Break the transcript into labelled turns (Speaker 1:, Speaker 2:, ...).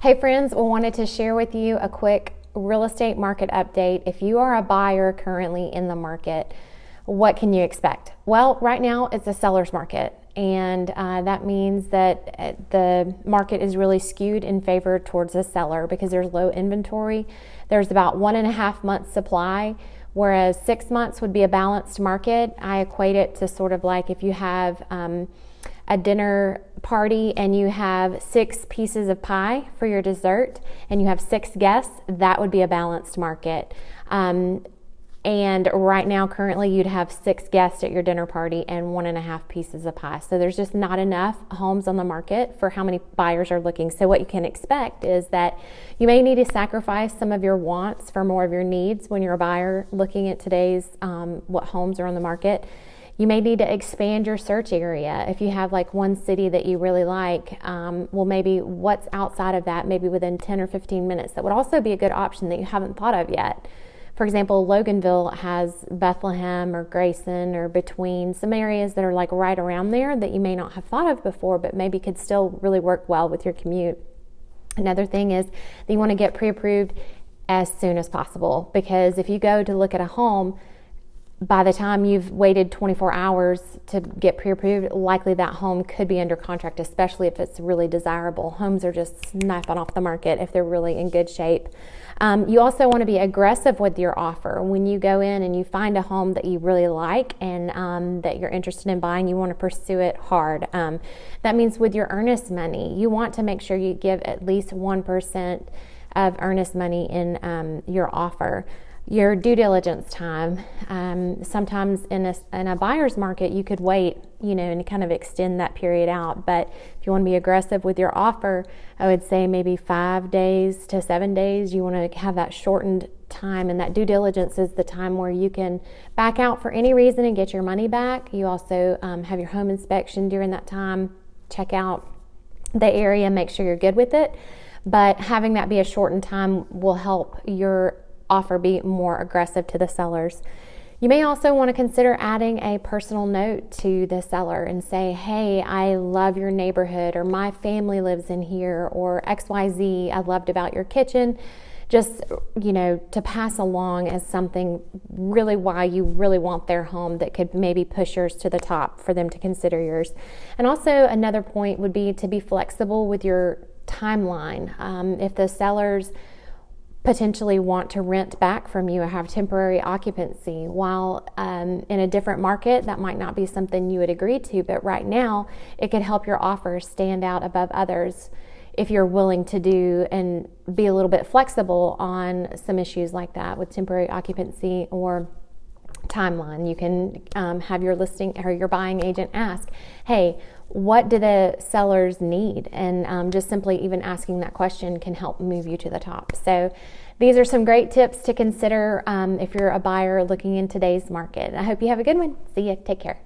Speaker 1: Hey friends, we wanted to share with you a quick real estate market update. If you are a buyer currently in the market, what can you expect? Well, right now it's a seller's market, and that means that the market is really skewed in favor towards the seller because there's low inventory. There's about 1.5 months supply, whereas 6 months would be a balanced market. I equate it to sort of like if you have a dinner party and you have 6 pieces of pie for your dessert and you have 6 guests, that would be a balanced market. And right now, currently, you'd have 6 guests at your dinner party and 1.5 pieces of pie. So there's just not enough homes on the market for how many buyers are looking. So what you can expect is that you may need to sacrifice some of your wants for more of your needs when you're a buyer looking at today's what homes are on the market. You may need to expand your search area. If you have like one city that you really like, well, maybe what's outside of that, maybe within 10 or 15 minutes, that would also be a good option that you haven't thought of yet. For example, Loganville has Bethlehem or Grayson or between, some areas that are like right around there that you may not have thought of before, but maybe could still really work well with your commute. Another thing is that you want to get pre-approved as soon as possible, because if you go to look at a home, by the time you've waited 24 hours to get pre-approved, likely that home could be under contract, especially if it's really desirable. Homes are just snapping off the market if they're really in good shape. You also want to be aggressive with your offer. When you go in and you find a home that you really like and that you're interested in buying, you want to pursue it hard. That means with your earnest money, you want to make sure you give at least 1% of earnest money in your offer. Your due diligence time. Sometimes in a buyer's market, you could wait, and kind of extend that period out. But if you want to be aggressive with your offer, I would say maybe 5 days to 7 days. You want to have that shortened time, and that due diligence is the time where you can back out for any reason and get your money back. You also have your home inspection during that time. Check out the area, make sure you're good with it. But having that be a shortened time will help your offer be more aggressive to the sellers. You may also want to consider adding a personal note to the seller and say, hey, I love your neighborhood, or my family lives in here, or XYZ I loved about your kitchen. Just, to pass along as something really why you really want their home that could maybe push yours to the top for them to consider yours. And also another point would be to be flexible with your timeline. If the sellers potentially want to rent back from you or have temporary occupancy, while in a different market that might not be something you would agree to, but right now it could help your offer stand out above others if you're willing to do and be a little bit flexible on some issues like that with temporary occupancy or timeline. You can have your listing or your buying agent ask, hey, what do the sellers need? And just simply even asking that question can help move you to the top. So these are some great tips to consider if you're a buyer looking in today's market. I hope you have a good one. See ya. Take care.